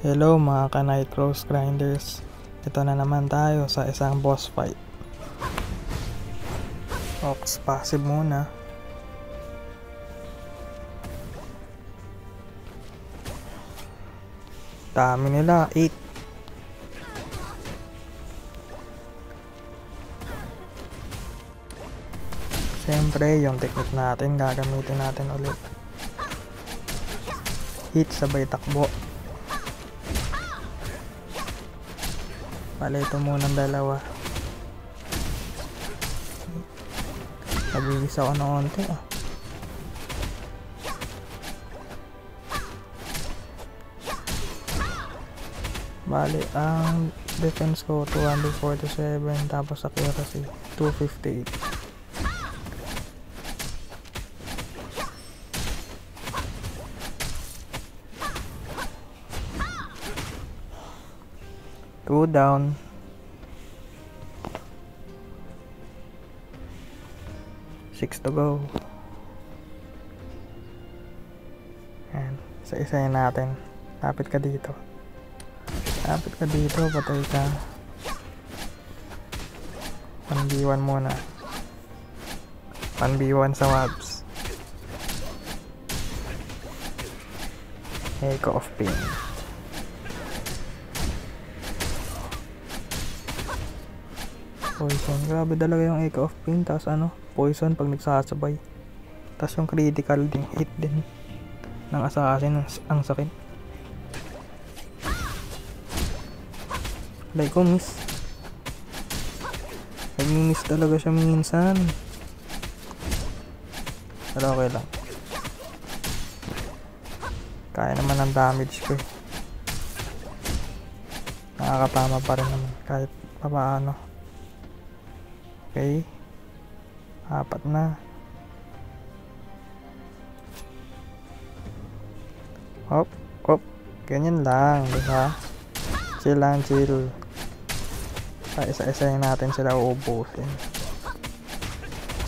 Hello mga ka-Night Cross Grinders. Ito na naman tayo sa isang boss fight. Ox passive muna. Dami nila, 8. Siyempre yung technique natin gagamitin natin ulit. Hit sabay takbo. Pala ito munang dalawa. Nabibis ako ng onte ah. Bali, ang defense ko 247, tapos accuracy 258. Two down. Six to go. Ayan, isa-isayin natin. Lapit ka dito. Lapit ka dito, patay ka. 1v1 muna. 1v1 sa mobs. Echo of Pain. Poison. Grabe talaga yung Echo of Pain. Tapos poison pag nagsasabay. Tapos yung critical din, hit din ng assassin. Ang sakit. Like ko miss. Nag-miss talaga siya minsan. Pero okay lang. Kaya naman ang damage ko eh. Nakakatama pa rin naman kahit papaano. Okay. 4 na. Hop, hop. Ganyan lang, diba? Chill lang, chill. Isa-isayin natin sila uubusin.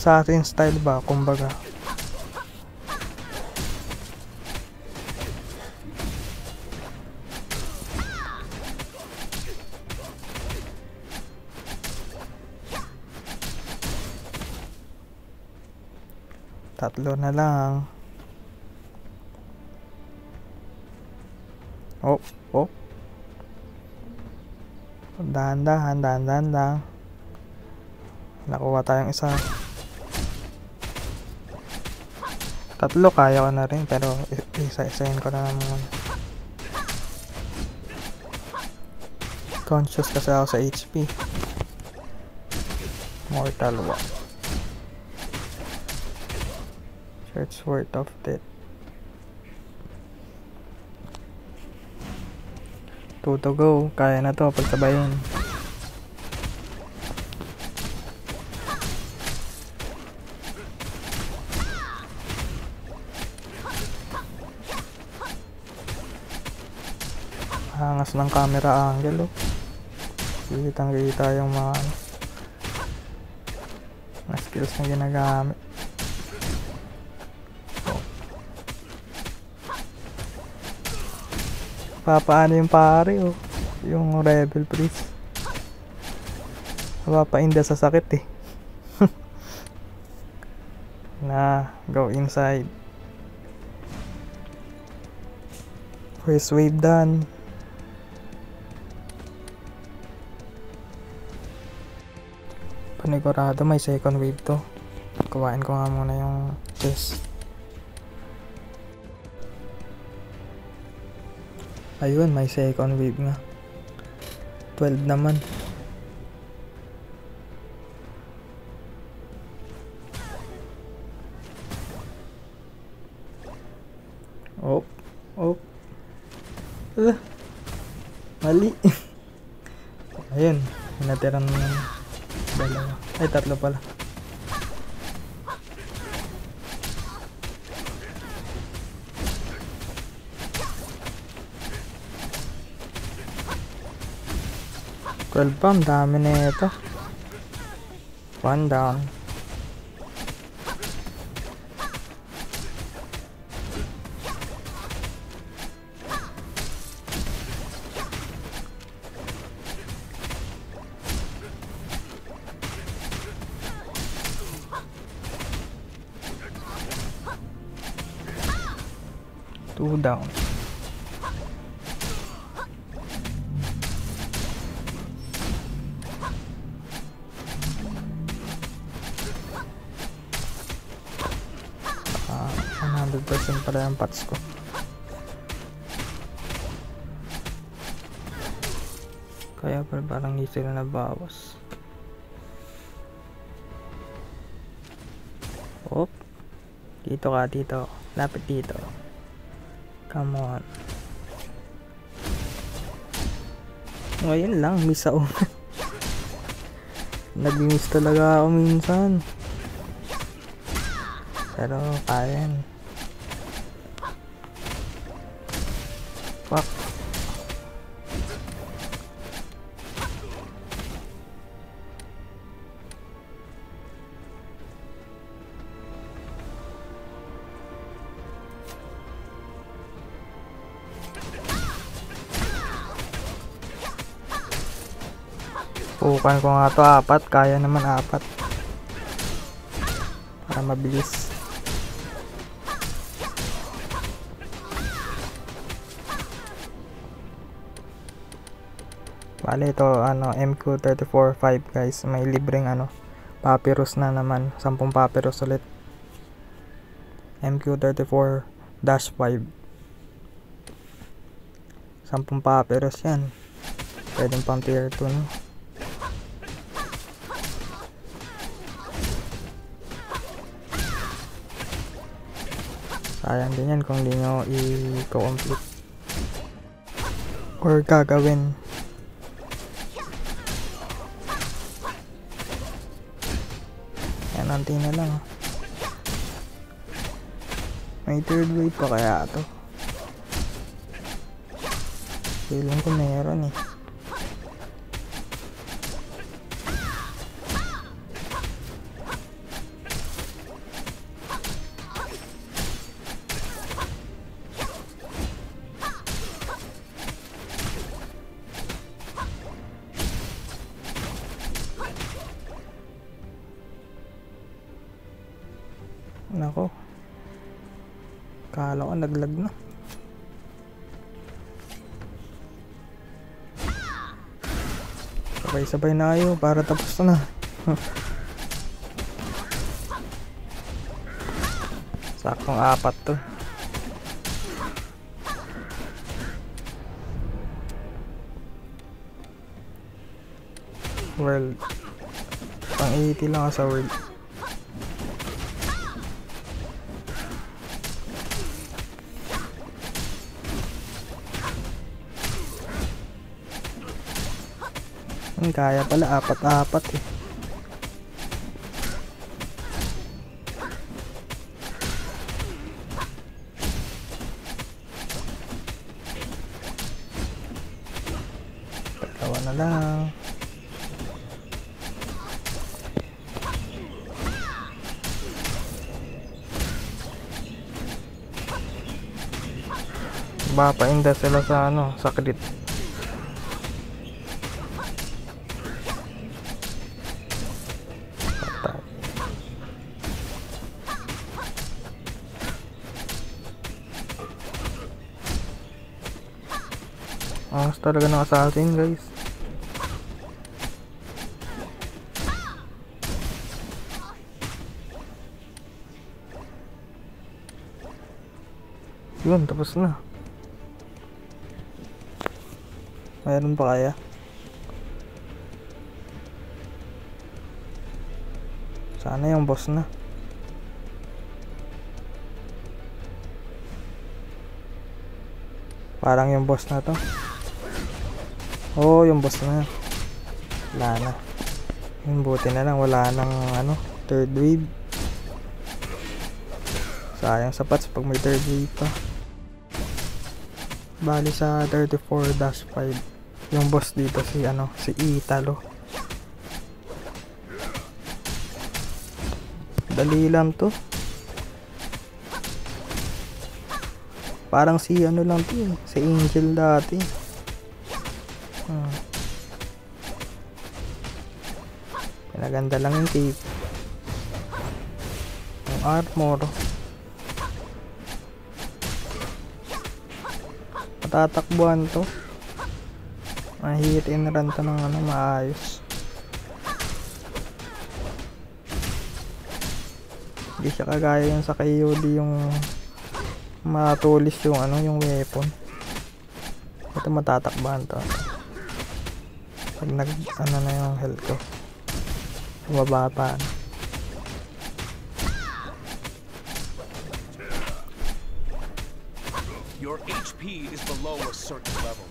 Sa ating style ba, kumbaga. Tatlo na lang. Oh, oh. Dahan-dahan lang. Nakuha tayong isa. Tatlo kaya ko na rin, pero isa-isayin ko na naman. Conscious kasi ako sa HP. Mortal Walk. Church Worth of Death. 2 to go. Kaya na to pagsabayin. Hangas ng camera angle oh. Kitang kita yung mga skills na ginagamit. Papaano yung pare oh, yung rebel priest. Papainda sa sakit eh. Na, go inside. First wave done. Panigurado may second wave to. Kuhain ko nga muna yung chest. Ayun, may second wave nga. 12 naman. Oh, oh. Mali. Ayun, natira na dalawa. Ay, tatlo pala. Ang dami na ito. 1 down. 2 down. Ah, 100% pala yung pots ko. Kaya parang hindi sila nabawas. Op. Dito ka, dito. Lapit dito. Come on. Ngayon lang, miss ako. Nag-miss talaga ako minsan. Pero, kaya yan. Fuck. Pukan ko nga to 4, kaya naman 4 para mabilis. Bale ito MQ-34-5 guys, may libreng papyrus na naman, 10 papyrus ulit. MQ-34-5 10 papyrus yan, pwedeng pang tier 2 no? Sayang din yan kung di nyo i-complete or gagawin. Yan, nanti na lang. May third wave pa kaya to? Feeling ko meron eh. Nako, kala ko naglag na. Sabay-sabay na kayo para tapos na. Saktong 4 to. World pang 80 lang sa world. Kaya pala 4 eh. Dalawa na lang. Papainda sila sa sa crit. Angas talaga ng assassin guys. Yun, tapos na. Mayroon pa kaya? Sana yung boss na. Parang yung boss na to. Oh, yung boss na. Wala na. Yung buti na lang, wala nang third wave. Sayang sapat pag may third wave pa. Bali sa 34-5. Yung boss dito si si Italo. Dali lang to. Parang si lang to, si Angel dati. Pinaganda lang yung cape, yung armor. Matatakbuhan to. Hit and run to ng ano, maayos. Hindi siya kagaya yung sa KOD yung matulis yung ano, yung weapon. Ito matatakbahan to. Pag nag ano na yung health ko, bumaba pa. Your HP is below a certain level.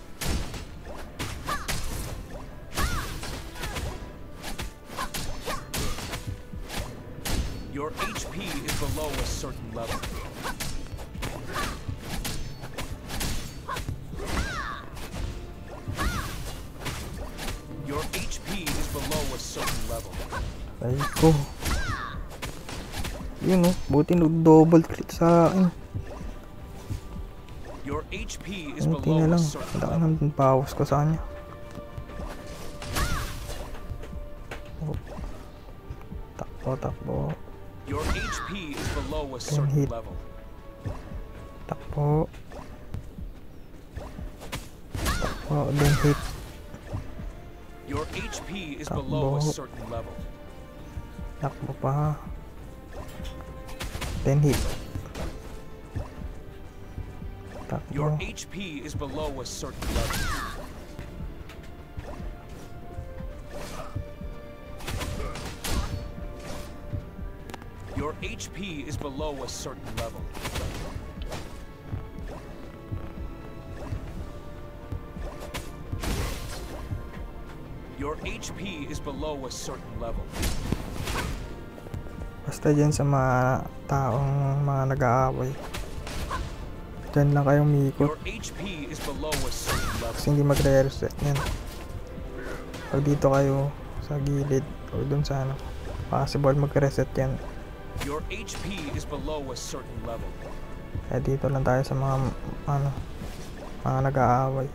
Your HP is below a certain level. Your HP is below a certain level. Ay ko. Yun oh, buti double crit sa akin. Your HP is Hindi below na a lang. certain Laki level. ng bawas ko sa kanya. Oh. Takbo. Your HP is below a Can certain hit. level. Takbo, then hit. Your HP is below a Takbo. certain level. Takbo pa. Then hit. Your Takbo. HP is below a certain level. Your HP is below a certain level. Your HP is below a certain level. Basta dyan sa mga taong mga nag-aaway, dyan lang kayong miikot. Your HP is below a certain level. Kasi hindi magre-reset yan. Pag dito kayo sa gilid o dun sa ano, possible mag-reset yan. Your HP is below a certain level. Kaya dito lang tayo sa mga ano, mga nag-aaway.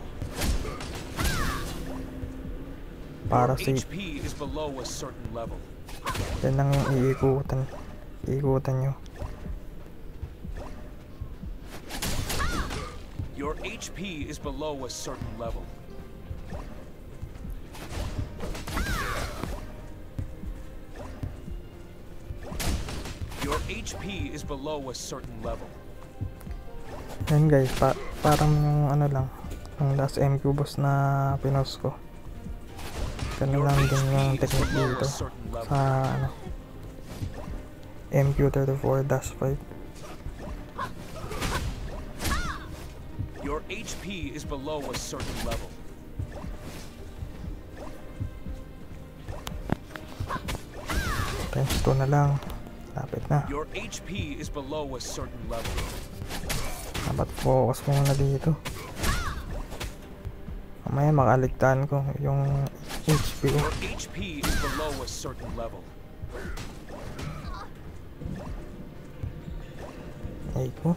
Para Your safe. HP is below a certain level. Yan lang yung iikutan. Iikutan nyo. Your HP is below a certain level. Your HP is below a certain level. Yan guys, parang yung ano lang, yung last MQ boss na pinost ko. Ganun lang din yung technique dito sa ano, MQ34-5. Your HP is below a certain level. Times 2 na lang. Lapit na. Your HP is below a certain level. Dapat focus muna dito. Mamaya makaligtaan ko yung HP ko. Your HP is below a certain level. Ay ko.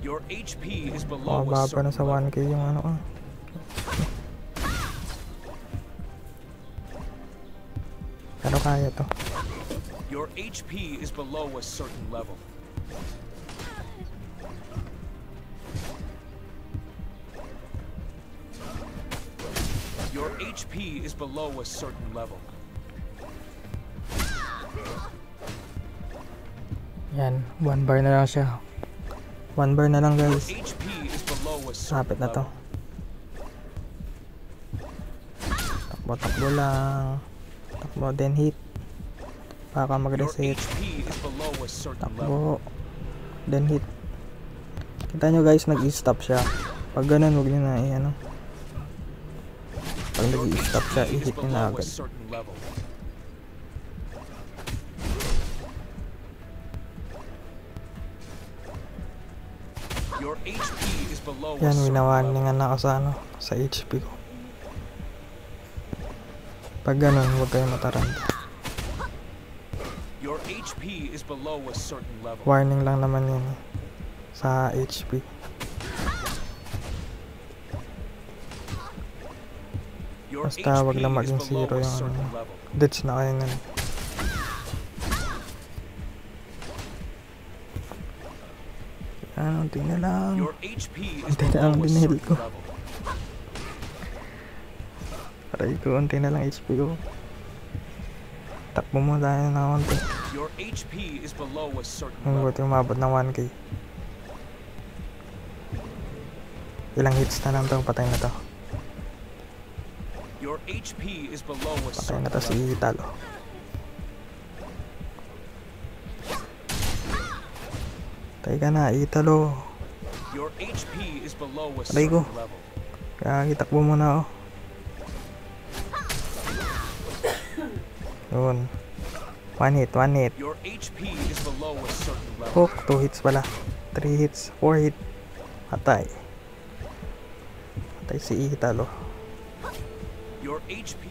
Your HP is below a Mababa certain na sa level. 1k yung ano ko. Pero kaya to. Your HP is below a certain level. Your HP is below a certain level. Yan, 1 bar na lang siya. 1 bar na lang Your guys. HP is below a certain Lapit na to. level. Takbo lang. Takbo, then hit. Baka Your mag-reset. HP is below a certain level. Takbo, then hit. Kita nyo guys, nag-i-stop siya. Pag ganun, huwag nyo na i-ano. Pag Your nag-i-stop siya, HP is i-hit nyo na below a agad. certain level. Your HP is below a Yan, certain level. winawarningan na ako sa ano, sa HP ko. Pag ganun, huwag kayo mataranta. Your HP is below a certain level. Warning lang naman yun eh, sa HP. Your Basta wag lang HP maging is below zero a yung certain ano. level. Ditch na kayo nun. unti na lang. Your HP is Unti na lang below a dinihil certain ko. level. Aray ko, unti na lang HP ko. Takbo mo tayo na unti. Your HP is below a certain Ang level. buti umabot ng 1k. Ilang hits na lang to, patay na to. Your HP is below a Patay certain na to si level. Italo. Patay ka na, Italo. Your HP is below a Aray ko. certain level. Kaya itakbo mo na oh. Yun. 1 hit, 1 hit. Your HP is below a certain level. Hook, 2 hits pala. 3 hits, 4 hit. Patay. Patay si Italo. Your HP.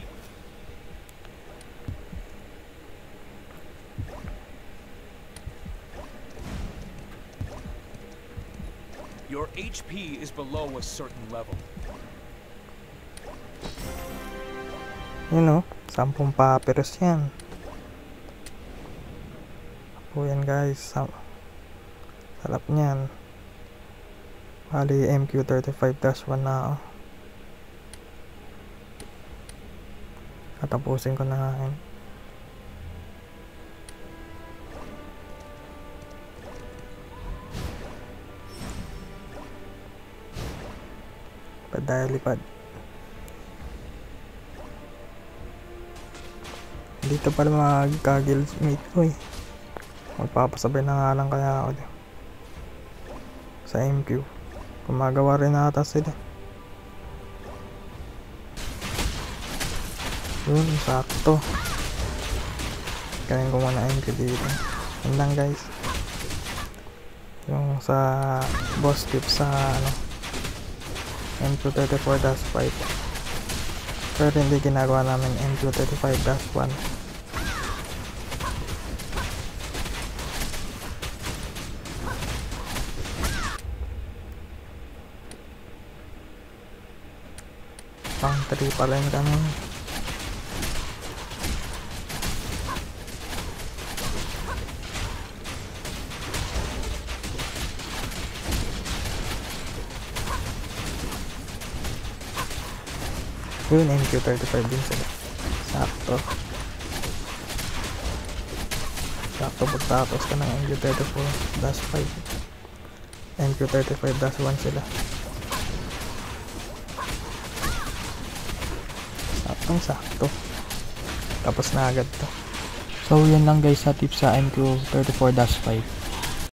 Your HP is below a certain level. Yun oh, 10 papyrus yan. O yan guys, sarap niyan. Bali MQ35-1 na ako. Katapusin ko na nga yun. Lipad. Dito pala magka-guildsmate ko eh. Magpapasabay na nga lang kaya ako dito. Sa MQ. Gumagawa rin ata sila. Yun, sakto. Kanin ko muna MQ dito. Yun lang guys. Yung sa boss tip sa MQ34-5. Pero hindi ginagawa namin MQ35-1. Pang 3 pa rin kami. Yun, MQ35 din sila. Sakto. Sakto pagtapos ka ng MQ34-5. MQ35-1 sila. Sakto. Tapos na agad to. So yun lang guys sa tips sa MQ34-5.